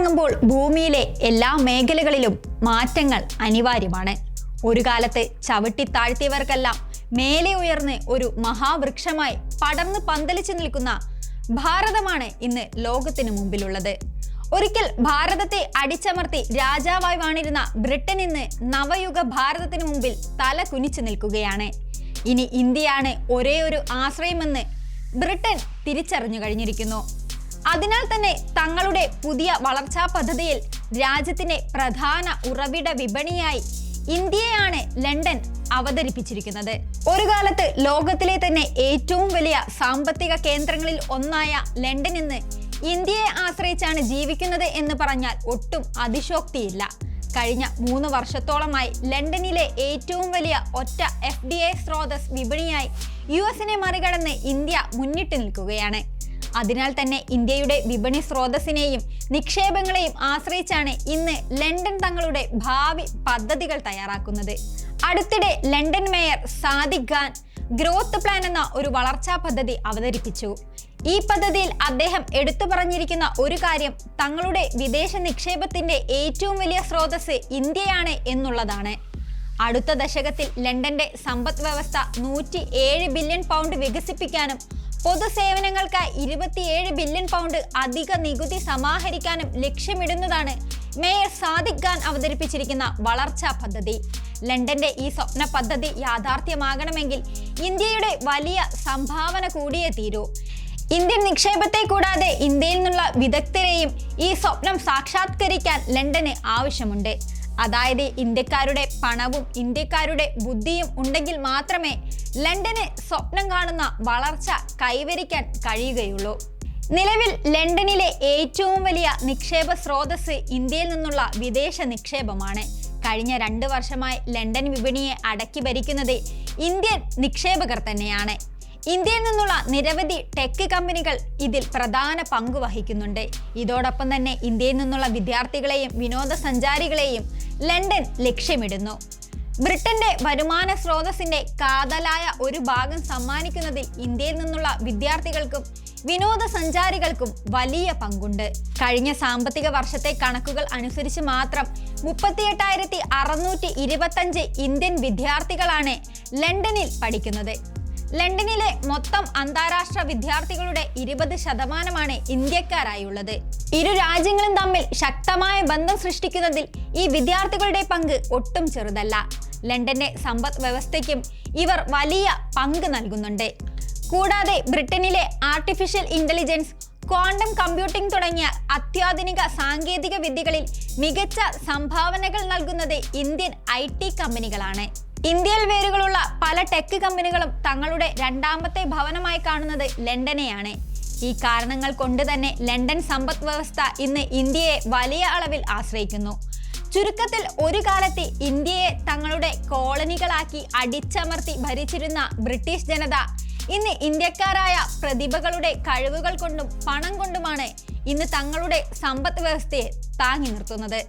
കറങ്ങുമ്പോൾ ഭൂമിയിലെ എല്ലാ മേഖലകളിലും മാറ്റങ്ങൾ അനിവാര്യമാണ്. ഒരു കാലത്ത് ചവിട്ടി താഴ്ത്തിയവർക്കെല്ലാം മേലെ ഉയർന്ന് ഒരു മഹാവൃക്ഷമായി പടർന്ന് പന്തലിച്ചു നിൽക്കുന്ന ഭാരതമാണ് ഇന്ന് ലോകത്തിന് മുമ്പിലുള്ളത്. ഒരിക്കൽ ഭാരതത്തെ അടിച്ചമർത്തി രാജാവായി വാണിരുന്ന ബ്രിട്ടൻ ഇന്ന് നവയുഗ ഭാരതത്തിന് മുമ്പിൽ തല കുനിച്ചു നിൽക്കുകയാണ്. ഇനി ഇന്ത്യയാണ് ഒരേ ഒരു ആശ്രയമെന്ന് ബ്രിട്ടൻ തിരിച്ചറിഞ്ഞു കഴിഞ്ഞിരിക്കുന്നു. അതിനാൽ തന്നെ തങ്ങളുടെ പുതിയ വളർച്ചാ പദ്ധതിയിൽ രാജ്യത്തിന്റെ പ്രധാന ഉറവിട വിപണിയായി ഇന്ത്യയാണ് ലണ്ടൻ അവതരിപ്പിച്ചിരിക്കുന്നത്. ഒരു കാലത്ത് ലോകത്തിലെ തന്നെ ഏറ്റവും വലിയ സാമ്പത്തിക കേന്ദ്രങ്ങളിൽ ഒന്നായ ലണ്ടൻ ഇന്ന് ഇന്ത്യയെ ആശ്രയിച്ചാണ് ജീവിക്കുന്നത് എന്ന് പറഞ്ഞാൽ ഒട്ടും അതിശോക്തിയില്ല. കഴിഞ്ഞ 3 വർഷത്തോളമായി ലണ്ടനിലെ ഏറ്റവും വലിയ ഒറ്റ FDI സ്രോതസ് വിപണിയായി US മറികടന്ന് ഇന്ത്യ മുന്നിട്ട് നിൽക്കുകയാണ്. അതിനാൽ തന്നെ ഇന്ത്യയുടെ വിപണി സ്രോതസ്സിനെയും നിക്ഷേപങ്ങളെയും ആശ്രയിച്ചാണ് ഇന്ന് ലണ്ടൻ തങ്ങളുടെ ഭാവി പദ്ധതികൾ തയ്യാറാക്കുന്നത്. അടുത്തിടെ London mayor Sadiq Khan growth plan എന്ന ഒരു വളർച്ചാ പദ്ധതി അവതരിപ്പിച്ചു. ഈ പദ്ധതിയിൽ അദ്ദേഹം എടുത്തു പറഞ്ഞിരിക്കുന്ന ഒരു കാര്യം തങ്ങളുടെ വിദേശ നിക്ഷേപത്തിന്റെ ഏറ്റവും വലിയ സ്രോതസ് ഇന്ത്യയാണ് എന്നുള്ളതാണ്. അടുത്ത ദശകത്തിൽ ലണ്ടന്റെ സമ്പദ് വ്യവസ്ഥ 107 ബില്യൺ പൗണ്ട് വികസിപ്പിക്കാനും പൊതുസേവനങ്ങൾക്കായി 27 ബില്യൺ പൗണ്ട് അധിക നികുതി സമാഹരിക്കാനും ലക്ഷ്യമിടുന്നതാണ് മേയർ സാദിഖ് ഖാൻ അവതരിപ്പിച്ചിരിക്കുന്ന വളർച്ചാ പദ്ധതി. ലണ്ടന്റെ ഈ സ്വപ്ന പദ്ധതി യാഥാർത്ഥ്യമാകണമെങ്കിൽ ഇന്ത്യയുടെ വലിയ സംഭാവന കൂടിയേ തീരൂ. ഇന്ത്യൻ നിക്ഷേപത്തെ കൂടാതെ ഇന്ത്യയിൽ നിന്നുള്ള വിദഗ്ധരെയും ഈ സ്വപ്നം സാക്ഷാത്കരിക്കാൻ ലണ്ടന് ആവശ്യമുണ്ട്. അതായത് ഇന്ത്യക്കാരുടെ പണവും ഇന്ത്യക്കാരുടെ ബുദ്ധിയും ഉണ്ടെങ്കിൽ മാത്രമേ ലണ്ടന് സ്വപ്നം കാണുന്ന വളർച്ച കൈവരിക്കാൻ കഴിയുകയുള്ളൂ. നിലവിൽ ലണ്ടനിലെ ഏറ്റവും വലിയ നിക്ഷേപ സ്രോതസ് ഇന്ത്യയിൽ നിന്നുള്ള വിദേശ നിക്ഷേപമാണ്. കഴിഞ്ഞ 2 വർഷമായി ലണ്ടൻ വിപണിയെ അടക്കി ഭരിക്കുന്നത് ഇന്ത്യൻ നിക്ഷേപകർ തന്നെയാണ്. ഇന്ത്യയിൽ നിന്നുള്ള നിരവധി ടെക് കമ്പനികൾ ഇതിൽ പ്രധാന പങ്ക് വഹിക്കുന്നുണ്ട്. ഇതോടൊപ്പം തന്നെ ഇന്ത്യയിൽ നിന്നുള്ള വിദ്യാർത്ഥികളെയും വിനോദസഞ്ചാരികളെയും ലണ്ടൻ ലക്ഷ്യമിടുന്നു. ബ്രിട്ടന്റെ വരുമാന സ്രോതസ്സിന്റെ കാതലായ ഒരു ഭാഗം സമ്മാനിക്കുന്നതിൽ ഇന്ത്യയിൽ നിന്നുള്ള വിദ്യാർത്ഥികൾക്കും വിനോദസഞ്ചാരികൾക്കും വലിയ പങ്കുണ്ട്. കഴിഞ്ഞ സാമ്പത്തിക വർഷത്തെ കണക്കുകൾ അനുസരിച്ച് മാത്രം 38,625 ഇന്ത്യൻ വിദ്യാർത്ഥികളാണ് ലണ്ടനിൽ പഠിക്കുന്നത്. ലണ്ടനിലെ മൊത്തം അന്താരാഷ്ട്ര വിദ്യാർത്ഥികളുടെ 20% ഇന്ത്യക്കാരായുള്ളത്. ഇരു രാജ്യങ്ങളും തമ്മിൽ ശക്തമായ ബന്ധം സൃഷ്ടിക്കുന്നതിൽ ഈ വിദ്യാർത്ഥികളുടെ പങ്ക് ഒട്ടും ചെറുതല്ല. ലണ്ടന്റെ സമ്പദ് വ്യവസ്ഥയ്ക്കും ഇവർ വലിയ പങ്ക് നൽകുന്നുണ്ട്. കൂടാതെ ബ്രിട്ടനിലെ ആർട്ടിഫിഷ്യൽ ഇന്റലിജൻസ്, ക്വാണ്ടം കമ്പ്യൂട്ടിംഗ് തുടങ്ങിയ അത്യാധുനിക സാങ്കേതിക വിദ്യകളിൽ മികച്ച സംഭാവനകൾ നൽകുന്നത് ഇന്ത്യൻ IT കമ്പനികളാണ്. ഇന്ത്യയിൽ വേരുകളുള്ള പല ടെക് കമ്പനികളും തങ്ങളുടെ രണ്ടാമത്തെ ഭവനമായി കാണുന്നത് ലണ്ടനെയാണ്. ഈ കാരണങ്ങൾ കൊണ്ട് തന്നെ ലണ്ടൻ സമ്പദ് വ്യവസ്ഥ ഇന്ന് ഇന്ത്യയെ വലിയ അളവിൽ ആശ്രയിക്കുന്നു. ചുരുക്കത്തിൽ ഒരു കാലത്ത് ഇന്ത്യയെ തങ്ങളുടെ കോളനികളാക്കി അടിച്ചമർത്തി ഭരിച്ചിരുന്ന ബ്രിട്ടീഷ് ജനത ഇന്ന് ഇന്ത്യക്കാരായ പ്രതിഭകളുടെ കഴിവുകൾ കൊണ്ടും പണം കൊണ്ടുമാണ് ഇന്ന് തങ്ങളുടെ സമ്പദ് വ്യവസ്ഥയെ താങ്ങി നിർത്തുന്നത്.